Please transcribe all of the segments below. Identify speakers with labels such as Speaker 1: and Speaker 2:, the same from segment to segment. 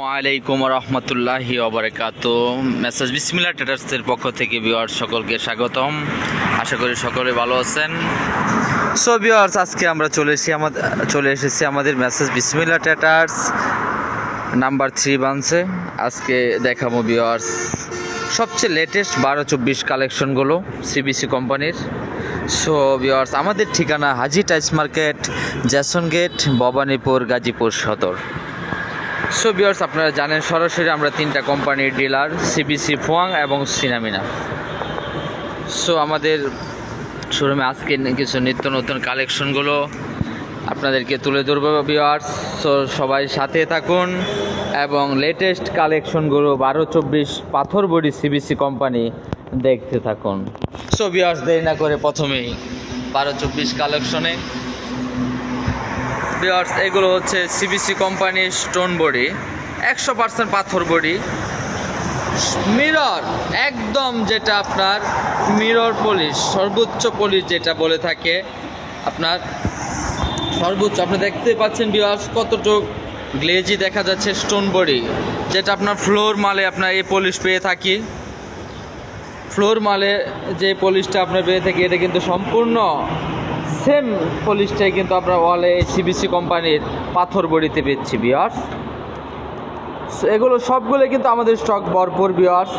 Speaker 1: ওয়ালাইকুম রহমতুল্লাহি ওবারাকাতু। মেসাজ বিসমিল্লাহ ট্রেডার্সের পক্ষ থেকে ভিউয়ার্স সকলকে স্বাগতম। আশা করি সকলে ভালো আছেন। সো ভিউয়ার্স, আজকে আমরা চলে এসেছি আমাদের মেসাজ বিসমিল্লাহ ট্রেডার্স নাম্বার 3 ব্রাঞ্চে। আজকে দেখাবো ভিউয়ার্স সবচেয়ে লেটেস্ট 12-24 কালেকশনগুলো সিবিসি কোম্পানির। সো ভিউয়ার্স, আমাদের ঠিকানা Haji tiles market, Jason gate, Bhabanipur, Gazipur Sadar. So viewers, আপনারা জানেন সরাসরি আমরা 3টা কোম্পানির ডিলার, সিবিসি, ফোয়াং এবং সিনামিনা। সো আমাদের শোরুমে আজকে কিছু নিত্য নতুন কালেকশনগুলো আপনাদেরকে তুলে ধরবো ভিউয়ার্স। সো সবাই সাথে থাকুন এবং লেটেস্ট কালেকশনগুলো 12-24 পাথর বডি সিবিসি কোম্পানি দেখতে থাকুন। সো ভিউয়ার্স, দেরি না করে প্রথমেই 12-24 কালেকশনে ভিউয়ার্স, এগুলো হচ্ছে সিবিসি কোম্পানির স্টোন বডি, 100% পাথর বডি, মিরর একদম, যেটা আপনার মিরর পলিশ, সর্বোচ্চ পলিশ যেটা বলে থাকে আপনার সর্বোচ্চ। আপনি দেখতে পাচ্ছেন ভিউয়ার্স কতটুকু গ্লেজি দেখা যাচ্ছে। স্টোন বডি যেটা আপনার ফ্লোর মালে আপনার এই পলিশ পেয়ে থাকি, ফ্লোর মালে যে পলিশটা আপনার পেয়ে থাকি এটা কিন্তু সম্পূর্ণ সেম পলিশটাই কিন্তু আমরা ওয়ালে সিবিসি কোম্পানির পাথর বডিতে পেয়েছি ভিউয়ার্স। এগুলো সবগুলো কিন্তু আমাদের স্টক ভরপুর viewers.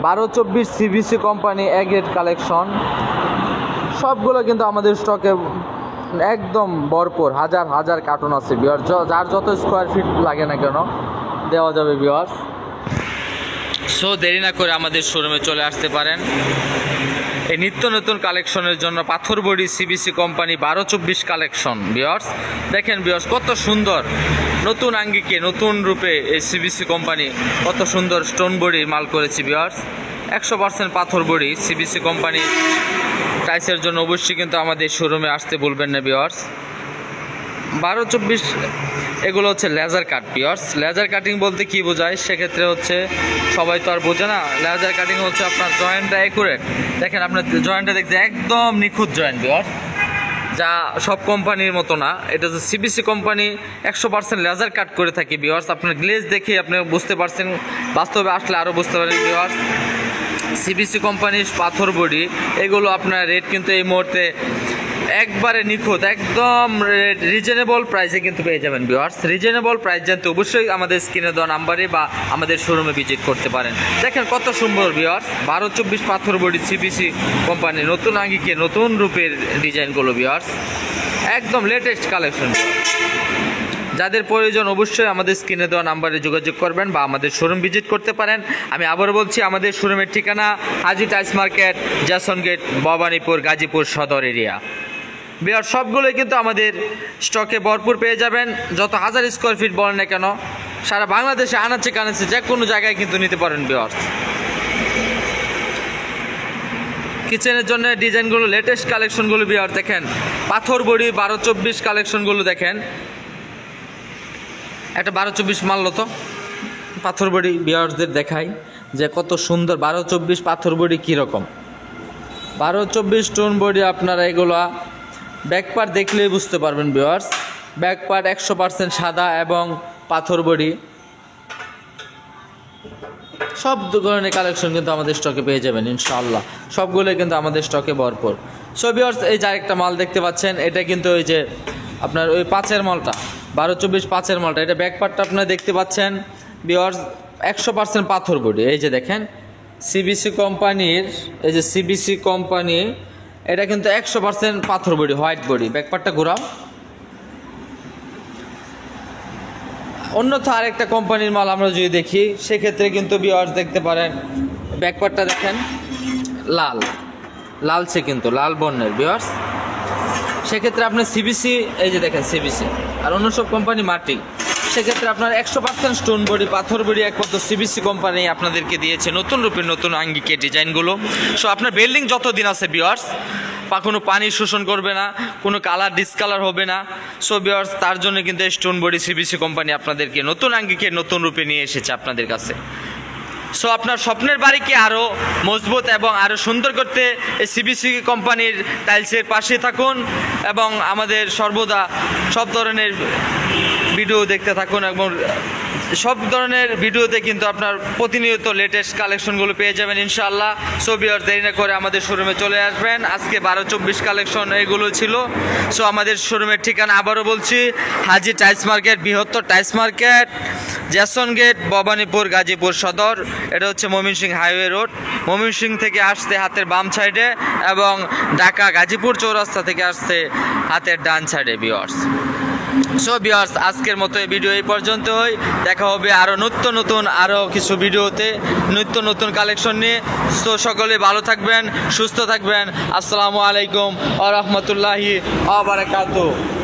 Speaker 1: 12-24 CBC company A grade collection সবগুলো কিন্তু আমাদের স্টকে একদম ভরপুর, হাজার হাজার কার্টুন আছে ভিউয়ার্স। যার যত স্কোয়ার ফিট লাগে না কেন দেওয়া যাবে ভিউয়ার্স। সো দেরি না করে আমাদের শোরুমে চলে আসতে পারেন এই নিত্য নতুন কালেকশনের জন্য। পাথর body CBC company 12-24 collection viewers. দেখেন ভিউয়ার্স কত সুন্দর নতুন আঙ্গিকে নতুন রূপে এই সিবিসি কোম্পানি কত সুন্দর স্টোন বডি মাল করেছে ভিউয়ার্স। 100% পাথর বডি সিবিসি কোম্পানি টাইসের জন্য অবশ্যই কিন্তু আমাদের শোরুমে আসতে ভুলবেন না ভিউয়ার্স। 12-24 এগুলো হচ্ছে laser cut viewers. Laser cutting বলতে কি বোঝায় সেক্ষেত্রে হচ্ছে সবাই তো আর বোঝে না। লেজার কাটিং হচ্ছে আপনার জয়েন্টটা অ্যাকুরেট। দেখেন আপনার জয়েন্টটা দেখতে একদম নিখুঁত জয়েন্ট ভিউয়ার্স, যা সব কোম্পানির মতো না। এটা হচ্ছে সিবিসি কোম্পানি 100% লেজার কাট করে থাকি ভিউয়ার্স। আপনার গ্লেজ দেখে আপনি বুঝতে পারছেন, বাস্তবে আসলে আরও বুঝতে পারেন ভিউয়ার্স। সিবিসি কোম্পানির পাথর বডি এগুলো আপনার রেট কিন্তু এই মুহূর্তে একবারে নিখুঁত, একদম রিজনেবল প্রাইসে কিন্তু পেয়ে যাবেন ভিউয়ার্স। রিজনেবল প্রাইস জানতে অবশ্যই আমাদের স্ক্রিনে দেওয়া নাম্বারে বা আমাদের শোরুমে ভিজিট করতে পারেন। দেখেন কত সুন্দর ভিউয়ার্স 12-24 পাথর বডি সিবিসি কোম্পানি নতুন আঙ্গিকে নতুন রূপের ডিজাইনগুলো ভিউয়ার্স, একদম লেটেস্ট কালেকশন। যাদের প্রয়োজন অবশ্যই আমাদের স্ক্রিনে দেওয়া নাম্বারে যোগাযোগ করবেন বা আমাদের শোরুম ভিজিট করতে পারেন। আমি আবারও বলছি, আমাদের শোরুমের ঠিকানা Haji tiles market, Jason gate, Bhabanipur, Gazipur Sadar area viewers. সবগুলোই কিন্তু আমাদের স্টকে ভরপুর পেয়ে যাবেন। যত হাজার স্কোয়ার ফিট বলেন না কেন সারা বাংলাদেশে আনাচে কানাচে যে কোনো জায়গায় কিন্তু নিতে পারেন ভিউয়ার্স। কিচেনের জন্য ডিজাইনগুলো লেটেস্ট কালেকশনগুলো ভিউয়ার্স দেখেন। পাথর বডি 12-24 কালেকশনগুলো দেখেন। একটা 12-24 মানলো তো পাথর বডি ভিউয়ার্সদের দেখাই যে কত সুন্দর 12-24 পাথর বডি কীরকম। 12-24 স্টোন বডি আপনারা এগুলা ব্যাকপার্ট দেখলেই বুঝতে পারবেন ভিউয়ার্স। ব্যাকপার্ট 100% সাদা এবং পাথর বডি সব ধরনের কালেকশন কিন্তু আমাদের স্টকে পেয়ে যাবেন ইনশাআল্লাহ। সবগুলোই কিন্তু আমাদের স্টকে ভরপুর। সো ভিউয়ার্স, এই যে আরেকটা মাল দেখতে পাচ্ছেন, এটা কিন্তু ওই যে আপনার ওই 5-এর মালটা, 12-24 5-এর মালটা, এটা ব্যাকপার্টটা আপনারা দেখতে পাচ্ছেন ভিউয়ার্স 100% পাথর বডি। এই যে দেখেন সিবিসি কোম্পানির, এই যে সিবিসি কোম্পানি এটা কিন্তু 100% পাথর বডি, হোয়াইট বডি। ব্যাকপার্টটা ঘোরাও। অন্যথা আরেকটা কোম্পানির মাল আমরা যদি দেখি সেক্ষেত্রে কিন্তু ভিউয়ার্স দেখতে পারেন ব্যাকপার্টটা দেখেন লাল, লালচে কিন্তু লাল বর্ণের ভিউয়ার্স। সেক্ষেত্রে আপনার সিবিসি, এই যে দেখেন সিবিসি, আর অন্য সব কোম্পানি মাটি। সেক্ষেত্রে আপনার 100% স্টোন বডি পাথর বডি একমাত্র সিবিসি কোম্পানি আপনাদেরকে দিয়েছে নতুন রূপের নতুন আঙ্গিকে ডিজাইনগুলো। সো আপনার বিল্ডিং যতদিন আছে ভিউয়ার্স বা কোনো পানি শোষণ করবে না, কোনো কালার ডিসকালার হবে না। সো ভিউয়ার্স, তার জন্য কিন্তু স্টোন বডি সিবিসি কোম্পানি আপনাদেরকে নতুন আঙ্গিকে নতুন রূপে নিয়ে এসেছে আপনাদের কাছে। সো আপনার স্বপ্নের বাড়িকে আরও মজবুত এবং আরও সুন্দর করতে এই সিবিসি কোম্পানির টাইলসের পাশে থাকুন এবং আমাদের সর্বদা সব ধরনের ভিডিও দেখতে থাকুন এবং সব ধরনের ভিডিওতে কিন্তু আপনার প্রতিনিয়ত লেটেস্ট কালেকশনগুলো পেয়ে যাবেন ইনশাআল্লাহ। সো ভিউয়ার্স, দেরি না করে আমাদের শোরুমে চলে আসবেন। আজকে 12-24 কালেকশন এগুলো ছিল। সো আমাদের শোরুমের ঠিকানা আবারও বলছি, হাজি টাইলস মার্কেট, বৃহত্তর tiles market, Jason gate, Bhabanipur, Gazipur Sadar. এটা হচ্ছে ময়মনসিংহ হাইওয়ে রোড। ময়মনসিংহ থেকে আসতে হাতের বাম সাইডে এবং ঢাকা গাজীপুর চৌরাস্তা থেকে আসতে হাতের ডান সাইডে ভিউয়ার্স। সো ভিউয়ার্স, আজকের মতো এই ভিডিও এই পর্যন্তই। দেখা হবে আরও নতুন আরও কিছু ভিডিওতে নতুন কালেকশন নিয়ে। সো সকলে ভালো থাকবেন, সুস্থ থাকবেন। আসসালামু আলাইকুম ওয়া রাহমাতুল্লাহি ওয়া বারাকাতুহু।